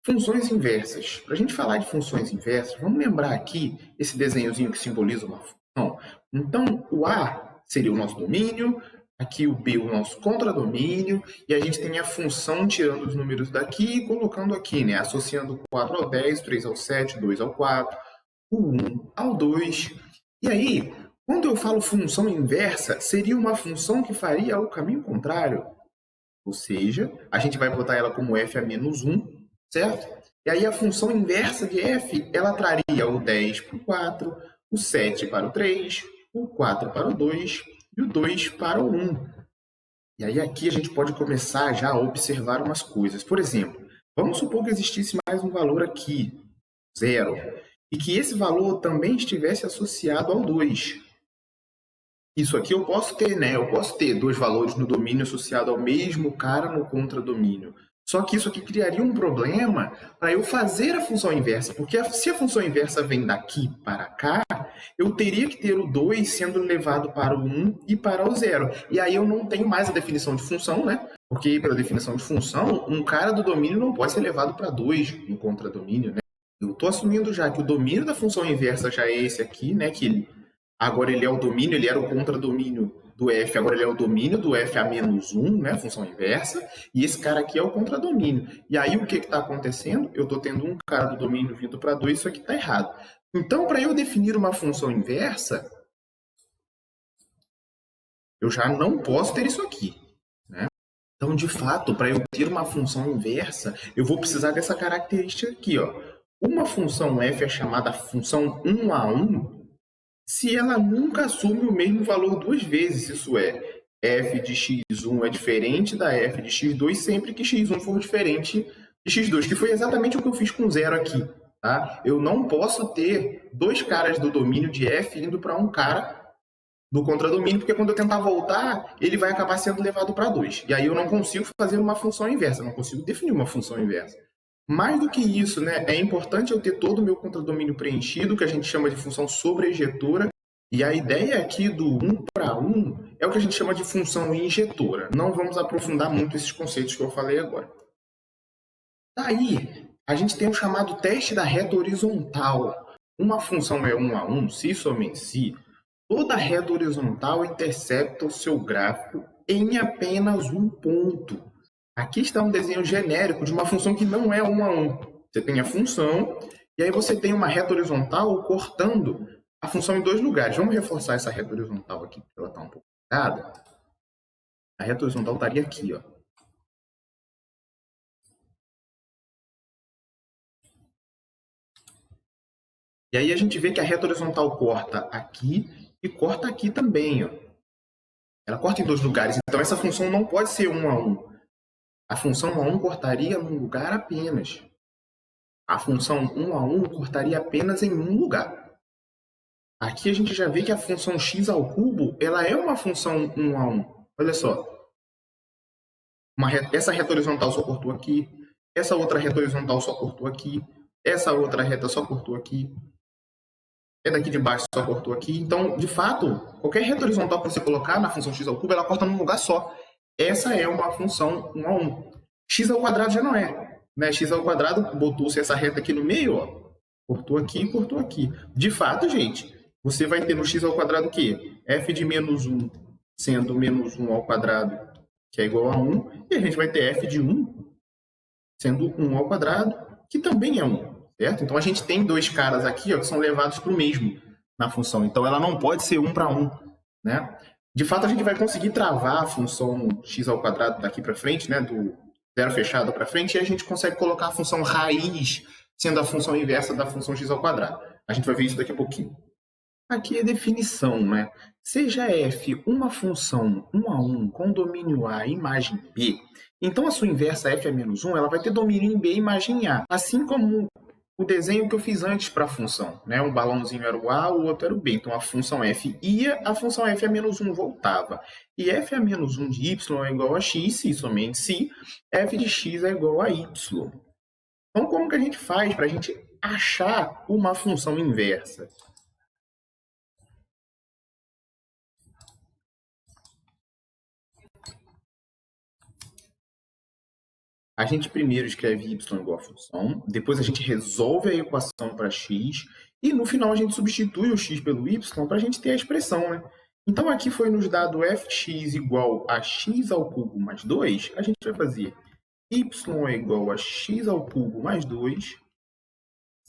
Funções inversas. Para a gente falar de funções inversas, vamos lembrar aqui esse desenhozinho que simboliza uma função. Então, o A seria o nosso domínio, aqui o B o nosso contradomínio, e a gente tem a função tirando os números daqui e colocando aqui, né? Associando 4 ao 10, 3 ao 7, 2 ao 4, o 1 ao 2. E aí, quando eu falo função inversa, seria uma função que faria o caminho contrário. Ou seja, a gente vai botar ela como f a menos 1, certo? E aí a função inversa de f, ela traria o 10 para o 4, o 7 para o 3, o 4 para o 2 e o 2 para o 1. E aí aqui a gente pode começar já a observar umas coisas. Por exemplo, vamos supor que existisse mais um valor aqui, 0, e que esse valor também estivesse associado ao 2. Isso aqui eu posso ter, né? Eu posso ter dois valores no domínio associado ao mesmo cara no contradomínio. Só que isso aqui criaria um problema para eu fazer a função inversa, porque se a função inversa vem daqui para cá, eu teria que ter o 2 sendo levado para o 1 e para o 0. E aí eu não tenho mais a definição de função, né? Porque pela definição de função, um cara do domínio não pode ser levado para 2 no contradomínio, né? Eu estou assumindo já que o domínio da função inversa já é esse aqui, né? Que agora ele é o domínio, ele era o contradomínio do f, agora ele é o domínio do f a menos 1, né, função inversa, e esse cara aqui é o contradomínio. E aí o que está acontecendo? Eu estou tendo um cara do domínio vindo para 2, isso aqui está errado. Então, para eu definir uma função inversa, eu já não posso ter isso aqui, né? Então, de fato, para eu ter uma função inversa, eu vou precisar dessa característica aqui, ó. Uma função f é chamada função 1 a 1, se ela nunca assume o mesmo valor duas vezes, isso é, f de x1 é diferente da f de x2 sempre que x1 for diferente de x2, que foi exatamente o que eu fiz com zero aqui. Tá? Eu não posso ter dois caras do domínio de f indo para um cara do contradomínio, porque quando eu tentar voltar, ele vai acabar sendo levado para 2. E aí eu não consigo fazer uma função inversa, não consigo definir uma função inversa. Mais do que isso, né, é importante eu ter todo o meu contradomínio preenchido, que a gente chama de função sobrejetora, e a ideia aqui do 1 para 1 é o que a gente chama de função injetora. Não vamos aprofundar muito esses conceitos que eu falei agora. Daí, a gente tem o chamado teste da reta horizontal. Uma função é 1 a 1, se somente se, toda reta horizontal intercepta o seu gráfico em apenas um ponto. Aqui está um desenho genérico de uma função que não é 1 a 1. Você tem a função, e aí você tem uma reta horizontal cortando a função em dois lugares. Vamos reforçar essa reta horizontal aqui, porque ela está um pouco errada. A reta horizontal estaria aqui, ó. E aí a gente vê que a reta horizontal corta aqui e corta aqui também, ó. Ela corta em dois lugares, então essa função não pode ser 1 a 1. A função 1 a 1 cortaria num lugar apenas. A função 1 a 1 cortaria apenas em um lugar. Aqui a gente já vê que a função x ao cubo, ela é uma função 1 a 1. Olha só. Essa reta horizontal só cortou aqui. Essa outra reta horizontal só cortou aqui. Essa outra reta só cortou aqui. É daqui de baixo só cortou aqui. Então, de fato, qualquer reta horizontal que você colocar na função x ao cubo, ela corta num lugar só. Essa é uma função 1 a 1. X ao quadrado já não é. Né? X ao quadrado, botou-se essa reta aqui no meio, ó. Cortou aqui e cortou aqui. De fato, gente, você vai ter no x ao quadrado o quê? F de menos 1 sendo menos 1 ao quadrado, que é igual a 1. E a gente vai ter f de 1 sendo 1 ao quadrado, que também é 1. Certo? Então, a gente tem dois caras aqui, ó, que são levados para o mesmo na função. Então, ela não pode ser 1 para 1. Né? De fato, a gente vai conseguir travar a função x ao quadrado daqui para frente, né, do zero fechado para frente, e a gente consegue colocar a função raiz sendo a função inversa da função x ao quadrado. A gente vai ver isso daqui a pouquinho. Aqui é definição, né? Seja f uma função 1 a 1 com domínio A e imagem B, então a sua inversa f a menos 1 ela vai ter domínio em B e imagem em A, assim como o desenho que eu fiz antes para a função, né? Um balãozinho era o A, o outro era o B. Então a função f ia, a função f a menos 1 voltava. E f a menos 1 de y é igual a x, se somente se f de x é igual a y. Então como que a gente faz para a gente achar uma função inversa? A gente primeiro escreve y igual a função, depois a gente resolve a equação para x, e no final a gente substitui o x pelo y para a gente ter a expressão, né? Então aqui foi nos dado fx igual a x ao cubo mais 2, a gente vai fazer y é igual a x ao cubo mais 2,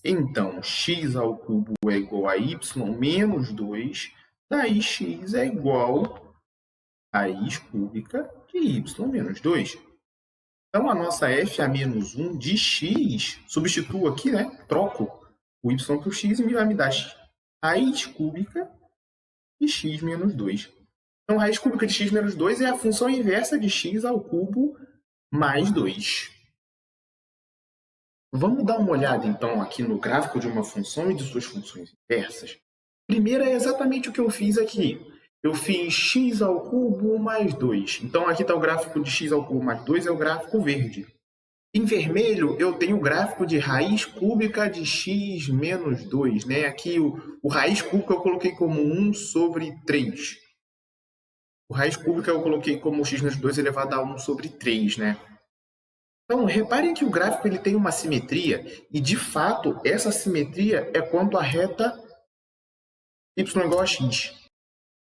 então x ao cubo é igual a y menos 2, daí x é igual a raiz cúbica de y menos 2. Então, a nossa f a menos 1 de x, substituo aqui, né? Troco o y por x e vai me dar raiz cúbica de x menos 2. Então, raiz cúbica de x menos 2 é a função inversa de x ao cubo mais 2. Vamos dar uma olhada, então, aqui no gráfico de uma função e de suas funções inversas. Primeiro é exatamente o que eu fiz aqui. Eu fiz x ao cubo mais 2. Então, aqui está o gráfico de x ao cubo mais 2, é o gráfico verde. Em vermelho, eu tenho o gráfico de raiz cúbica de x menos 2. Né? Aqui, o raiz cúbica eu coloquei como 1 sobre 3. O raiz cúbica eu coloquei como x menos 2 elevado a 1 sobre 3. Né? Então, reparem que o gráfico ele tem uma simetria, e, de fato, essa simetria é quanto à reta y igual a x.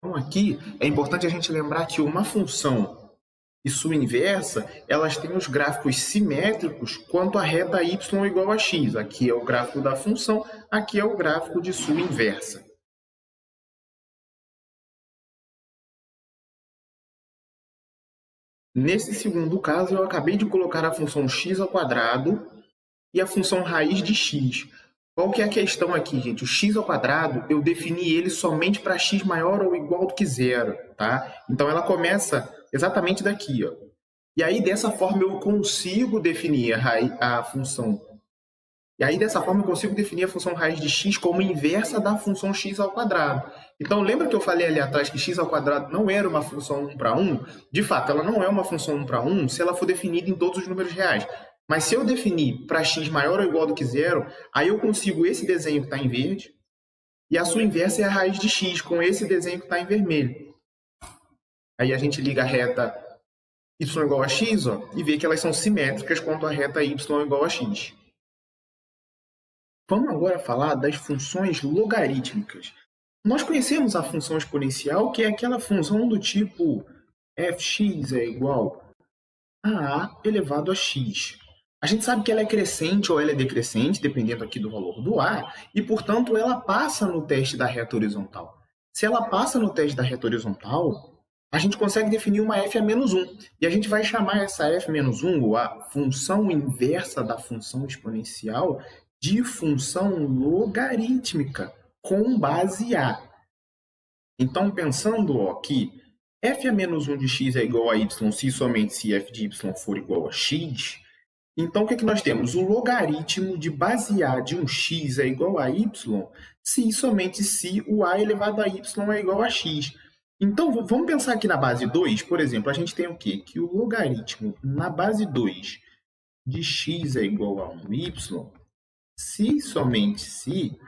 Então, aqui é importante a gente lembrar que uma função e sua inversa, elas têm os gráficos simétricos quanto à reta y igual a x. Aqui é o gráfico da função, aqui é o gráfico de sua inversa. Nesse segundo caso, eu acabei de colocar a função x ao quadrado e a função raiz de x. Qual que é a questão aqui, gente? O x ao quadrado, eu defini ele somente para x maior ou igual do que zero, tá? Então, ela começa exatamente daqui, ó. E aí, dessa forma, eu consigo definir a função. E aí, dessa forma, eu consigo definir a função raiz de x como inversa da função x ao quadrado. Então, lembra que eu falei ali atrás que x ao quadrado não era uma função 1 para 1? De fato, ela não é uma função 1 para 1 se ela for definida em todos os números reais. Mas se eu definir para x maior ou igual do que zero, aí eu consigo esse desenho que está em verde, e a sua inversa é a raiz de x, com esse desenho que está em vermelho. Aí a gente liga a reta y igual a x, ó, e vê que elas são simétricas quanto à reta y igual a x. Vamos agora falar das funções logarítmicas. Nós conhecemos a função exponencial, que é aquela função do tipo fx é igual a a elevado a x. A gente sabe que ela é crescente ou ela é decrescente, dependendo aqui do valor do a, e, portanto, ela passa no teste da reta horizontal. Se ela passa no teste da reta horizontal, a gente consegue definir uma f a menos 1. E a gente vai chamar essa f menos 1, ou a função inversa da função exponencial, de função logarítmica, com base a. Então, pensando ó, que f a menos 1 de x é igual a y se e somente se f de y for igual a x, então o que nós temos? O logaritmo de base a de um x é igual a y se e somente se o a elevado a y é igual a x. Então, vamos pensar aqui na base 2, por exemplo, a gente tem o quê? Que o logaritmo na base 2 de x é igual a 1y, se e somente se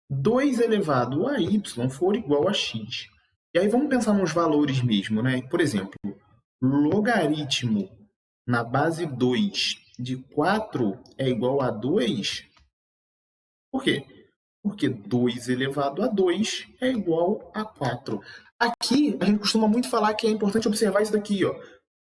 2 elevado a y for igual a x. E aí vamos pensar nos valores mesmo, né? Por exemplo, logaritmo na base 2 de 4 é igual a 2. Por quê? Porque 2 elevado a 2 é igual a 4. Aqui, a gente costuma muito falar que é importante observar isso daqui, ó.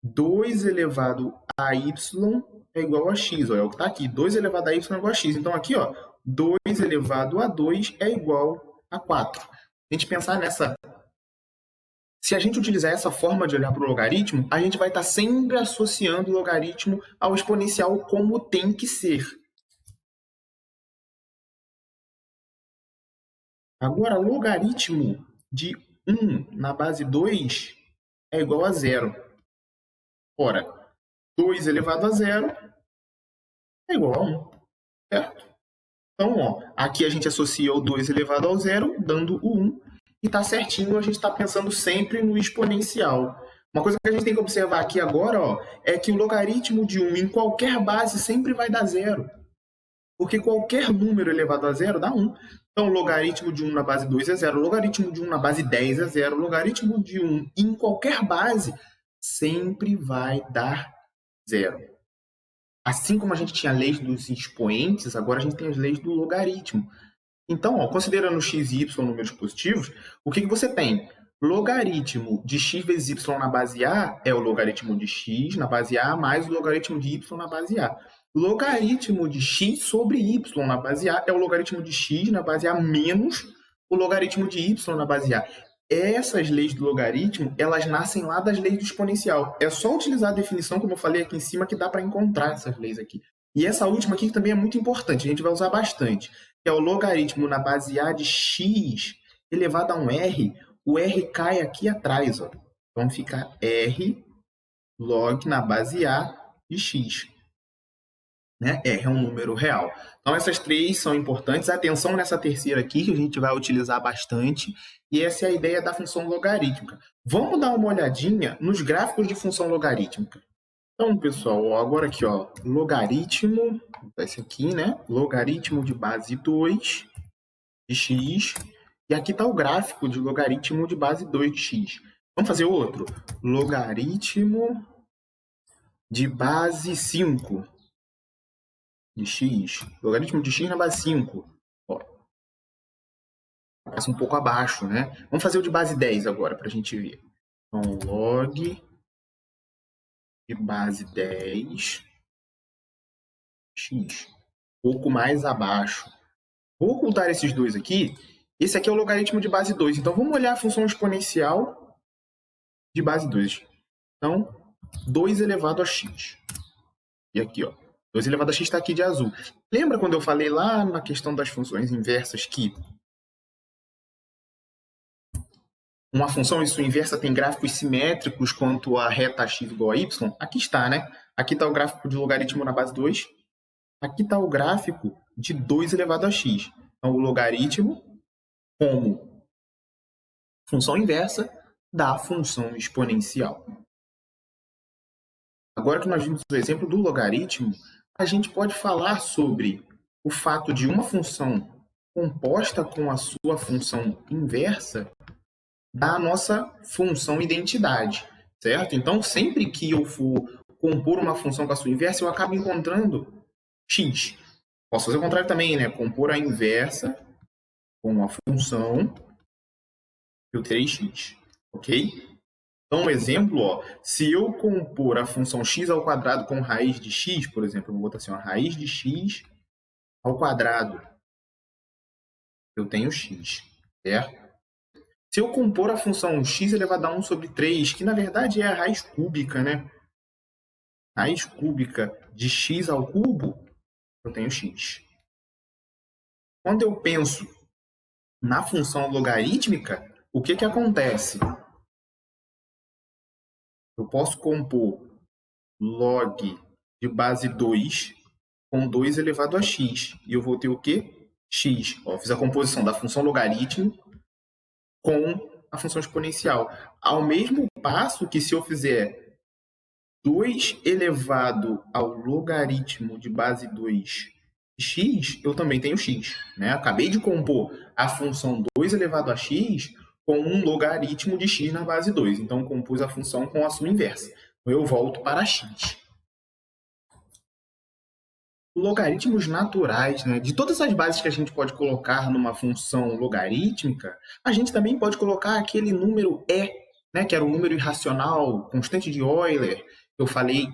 2 elevado a y é igual a x, ó. É o que está aqui. 2 elevado a y é igual a x. Então, aqui, ó, 2 elevado a 2 é igual a 4. A gente pensar nessa... Se a gente utilizar essa forma de olhar para o logaritmo, a gente vai estar sempre associando o logaritmo ao exponencial como tem que ser. Agora, logaritmo de 1 na base 2 é igual a 0. Ora, 2 elevado a 0 é igual a 1, certo? Então, ó, aqui a gente associa o 2 elevado ao 0, dando o 1. E está certinho, a gente está pensando sempre no exponencial. Uma coisa que a gente tem que observar aqui agora, ó, é que o logaritmo de 1 em qualquer base sempre vai dar 0. Porque qualquer número elevado a 0 dá 1. Então, o logaritmo de 1 na base 2 é 0, o logaritmo de 1 na base 10 é 0, o logaritmo de 1 em qualquer base sempre vai dar 0. Assim como a gente tinha leis dos expoentes, agora a gente tem as leis do logaritmo. Então, ó, considerando x e y números positivos, o que você tem? Logaritmo de x vezes y na base A é o logaritmo de x na base A mais o logaritmo de y na base A. Logaritmo de x sobre y na base A é o logaritmo de x na base A menos o logaritmo de y na base A. Essas leis do logaritmo, elas nascem lá das leis do exponencial. É só utilizar a definição, como eu falei aqui em cima, que dá para encontrar essas leis aqui. E essa última aqui também é muito importante, a gente vai usar bastante, que é o logaritmo na base A de x elevado a um r. O r cai aqui atrás, ó. Então fica r log na base A de x. Né? R é um número real. Então, essas três são importantes. Atenção nessa terceira aqui, que a gente vai utilizar bastante. E essa é a ideia da função logarítmica. Vamos dar uma olhadinha nos gráficos de função logarítmica. Então, pessoal, agora aqui, ó, logaritmo, esse aqui, né? Logaritmo de base 2 de x. E aqui está o gráfico de logaritmo de base 2 de x. Vamos fazer outro. Logaritmo de base 5 de x. Logaritmo de x na base 5. Ó, passa um pouco abaixo, né? Vamos fazer o de base 10 agora, para a gente ver. Então, log de base 10 x. Pouco mais abaixo. Vou ocultar esses dois aqui. Esse aqui é o logaritmo de base 2. Então, vamos olhar a função exponencial de base 2. Então, 2 elevado a x. E aqui, ó, 2 elevado a x está aqui de azul. Lembra quando eu falei lá na questão das funções inversas que uma função e sua inversa tem gráficos simétricos quanto a reta x igual a y? Aqui está, né? Aqui está o gráfico de logaritmo na base 2. Aqui está o gráfico de 2 elevado a x. Então, o logaritmo como função inversa da função exponencial. Agora que nós vimos o exemplo do logaritmo, a gente pode falar sobre o fato de uma função composta com a sua função inversa da nossa função identidade, certo? Então, sempre que eu for compor uma função com a sua inversa, eu acabo encontrando x. Posso fazer o contrário também, né? Compor a inversa com a função, eu terei x, ok? Então, um exemplo, ó, se eu compor a função x ao quadrado com raiz de x, por exemplo, eu vou botar assim, ó, raiz de x ao quadrado, eu tenho x, certo? Se eu compor a função x elevado a 1 sobre 3, que na verdade é a raiz cúbica, né? Raiz cúbica de x ao cubo, eu tenho x. Quando eu penso na função logarítmica, o que acontece? Eu posso compor log de base 2 com 2 elevado a x. E eu vou ter o quê? X. Ó, fiz a composição da função logaritmo com a função exponencial. Ao mesmo passo que se eu fizer 2 elevado ao logaritmo de base 2 de x, eu também tenho x. Né? Acabei de compor a função 2 elevado a x com um logaritmo de x na base 2. Então, compus a função com a sua inversa. Então, eu volto para x. Logaritmos naturais, né? De todas as bases que a gente pode colocar numa função logarítmica, a gente também pode colocar aquele número e, né? Que era o número irracional, constante de Euler, que eu falei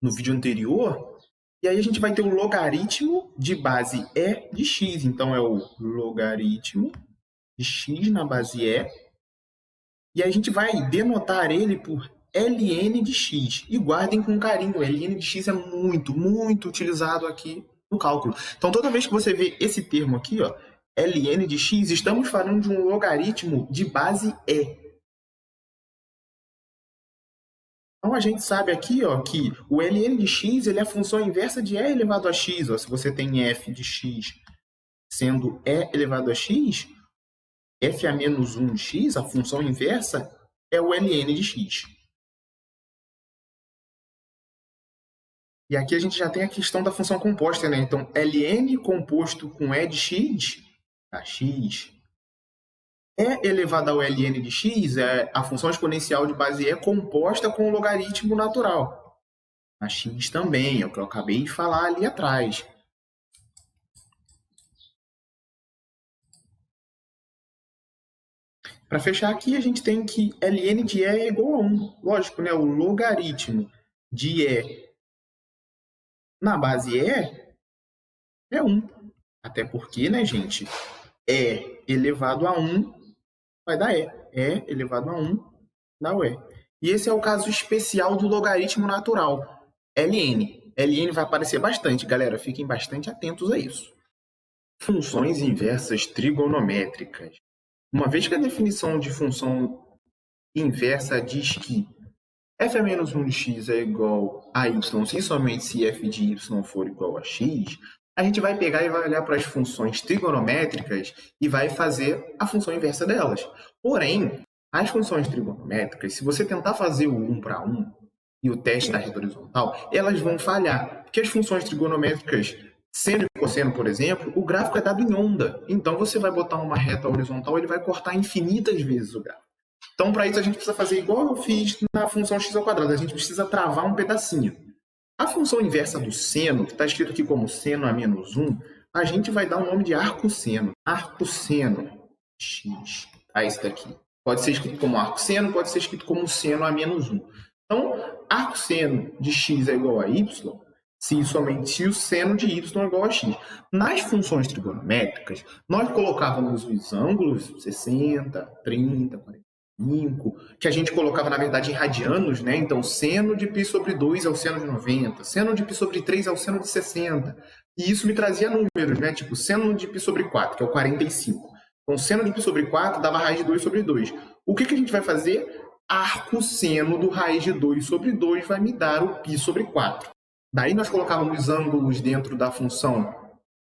no vídeo anterior. E aí a gente vai ter o logaritmo de base e de x. Então, é o logaritmo de x na base e. E aí a gente vai denotar ele por ln de x. E guardem com carinho, ln de x é muito, muito utilizado aqui no cálculo. Então, toda vez que você vê esse termo aqui, ó, ln de x, estamos falando de um logaritmo de base e. Então, a gente sabe aqui, ó, que o ln de x ele é a função inversa de e elevado a x. Ó. Se você tem f de x sendo e elevado a x, f a menos 1 de x, a função inversa, é o ln de x. E aqui a gente já tem a questão da função composta, né? Então, ln composto com e de x, tá? X. E elevado ao ln de x é a função exponencial de base e composta com o logaritmo natural. A x também, é o que eu acabei de falar ali atrás. Para fechar aqui, a gente tem que ln de E é igual a 1. Lógico, né? O logaritmo de E na base E é 1. Até porque, né, gente? E elevado a 1 vai dar E. E elevado a 1 dá o E. E esse é o caso especial do logaritmo natural, ln. ln vai aparecer bastante, galera. Fiquem bastante atentos a isso. Funções inversas trigonométricas. Uma vez que a definição de função inversa diz que f a menos 1 de x é igual a y se somente se f de y for igual a x, a gente vai pegar e vai olhar para as funções trigonométricas e vai fazer a função inversa delas. Porém, as funções trigonométricas, se você tentar fazer o 1 para 1 e o teste da reta horizontal, elas vão falhar, porque as funções trigonométricas, seno e cosseno, por exemplo, o gráfico é dado em onda. Então, você vai botar uma reta horizontal, ele vai cortar infinitas vezes o gráfico. Então, para isso, a gente precisa fazer igual eu fiz na função x ao quadrado. A gente precisa travar um pedacinho. A função inversa do seno, que está escrito aqui como seno a menos 1, a gente vai dar o nome de arco-seno. Arco-seno x. Tá, esse daqui. Pode ser escrito como arco-seno, pode ser escrito como seno a menos 1. Então, arco-seno de x é igual a y, se somente o seno de y é igual a x. Nas funções trigonométricas, nós colocávamos os ângulos 60, 30, 45, que a gente colocava, na verdade, em radianos, né? Então, seno de π sobre 2 é o seno de 90, seno de π sobre 3 é o seno de 60. E isso me trazia números, né? Tipo, seno de π sobre 4, que é o 45. Então, seno de π sobre 4 dava raiz de 2 sobre 2. O que a gente vai fazer? Arco-seno do raiz de 2 sobre 2 vai me dar o π sobre 4. Daí nós colocávamos ângulos dentro da função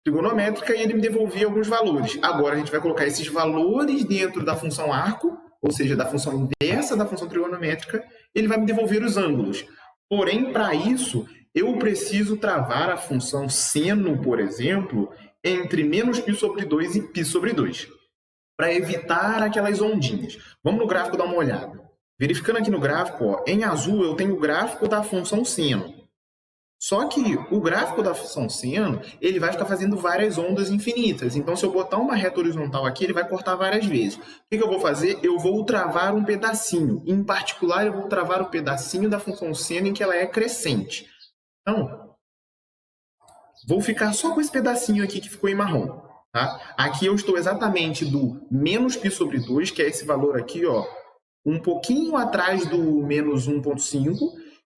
trigonométrica e ele me devolvia alguns valores. Agora a gente vai colocar esses valores dentro da função arco, ou seja, da função inversa da função trigonométrica, ele vai me devolver os ângulos. Porém, para isso, eu preciso travar a função seno, por exemplo, entre menos π sobre 2 e π sobre 2, para evitar aquelas ondinhas. Vamos no gráfico dar uma olhada. Verificando aqui no gráfico, ó, em azul eu tenho o gráfico da função seno. Só que o gráfico da função seno, ele vai ficar fazendo várias ondas infinitas. Então, se eu botar uma reta horizontal aqui, ele vai cortar várias vezes. O que eu vou fazer? Eu vou travar um pedacinho. Em particular, eu vou travar o pedacinho da função seno em que ela é crescente. Então, vou ficar só com esse pedacinho aqui que ficou em marrom. Tá? Aqui eu estou exatamente do menos π sobre 2, que é esse valor aqui, ó, um pouquinho atrás do menos 1,5,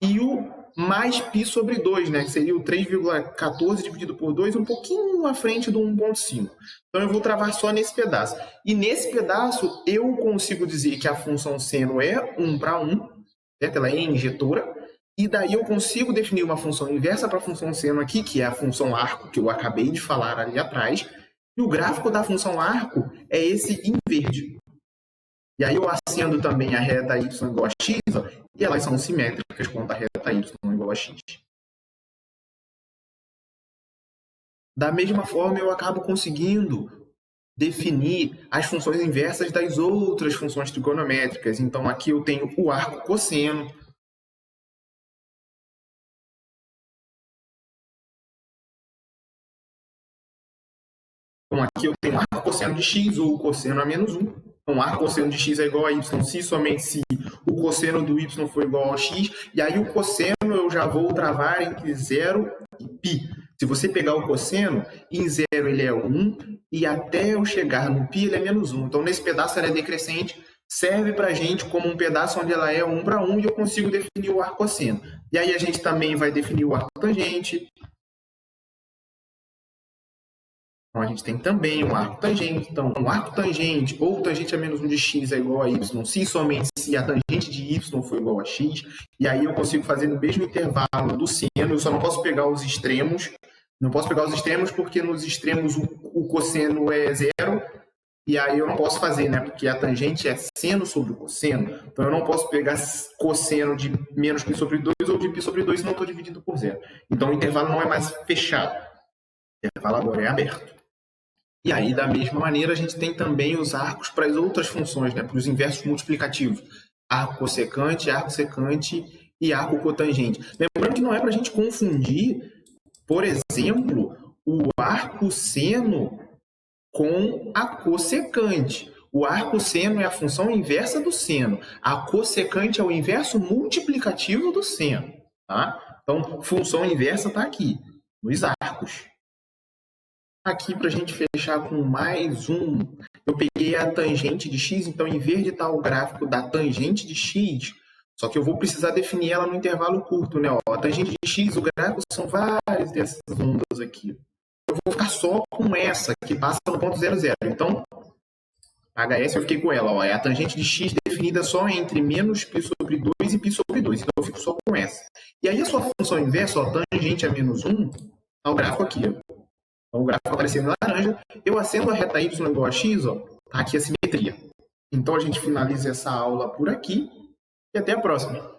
e o mais π sobre 2, né? Que seria o 3,14 dividido por 2, um pouquinho à frente do 1,5. Então, eu vou travar só nesse pedaço. E nesse pedaço, eu consigo dizer que a função seno é 1 para 1, certo? Ela é injetora. E daí eu consigo definir uma função inversa para a função seno aqui, que é a função arco, que eu acabei de falar ali atrás. E o gráfico da função arco é esse em verde. E aí eu acendo também a reta y igual a x, ó, e elas são simétricas quanto a reta y igual a x. Da mesma forma, eu acabo conseguindo definir as funções inversas das outras funções trigonométricas. Então, aqui eu tenho o arco cosseno. Então, aqui eu tenho o arco cosseno de x ou o cosseno a menos 1. Então, arco cosseno de x é igual a y se somente se o cosseno do y for igual a x. E aí o cosseno eu já vou travar entre 0 e π. Se você pegar o cosseno, em 0 ele é 1 e até eu chegar no π ele é menos 1. Então, nesse pedaço ela é decrescente, serve para a gente como um pedaço onde ela é 1 para 1 e eu consigo definir o arco cosseno. E aí a gente também vai definir o arco tangente. Então, a gente tem também um arco tangente. Então, um arco tangente ou tangente a menos 1 de x é igual a y, se somente se a tangente de y for igual a x. E aí eu consigo fazer no mesmo intervalo do seno. Eu só não posso pegar os extremos. Não posso pegar os extremos porque nos extremos o cosseno é 0. E aí eu não posso fazer, né? Porque a tangente é seno sobre o cosseno. Então, eu não posso pegar cosseno de menos π sobre 2 ou de π sobre 2 se não estou dividindo por 0. Então, o intervalo não é mais fechado. O intervalo agora é aberto. E aí, da mesma maneira, a gente tem também os arcos para as outras funções, né? Para os inversos multiplicativos. Arco cossecante, arco secante e arco cotangente. Lembrando que não é para a gente confundir, por exemplo, o arco seno com a cossecante. O arco seno é a função inversa do seno. A cossecante é o inverso multiplicativo do seno. Tá? Então, função inversa está aqui, nos arcos. Aqui, para a gente fechar com mais um, eu peguei a tangente de x, então, em vez de estar o gráfico da tangente de x, só que eu vou precisar definir ela no intervalo curto, né? Ó, a tangente de x, o gráfico são várias dessas ondas aqui. Eu vou ficar só com essa, que passa no ponto 0, 0. Então, HS eu fiquei com ela, ó, é a tangente de x definida só entre menos π sobre 2 e π sobre 2. Então, eu fico só com essa. E aí, a sua função inversa, ó, tangente a menos 1, tá o gráfico aqui, ó. Então, o gráfico aparecendo em laranja, eu acendo a reta y igual a x, ó, tá aqui a simetria. Então, a gente finaliza essa aula por aqui e até a próxima.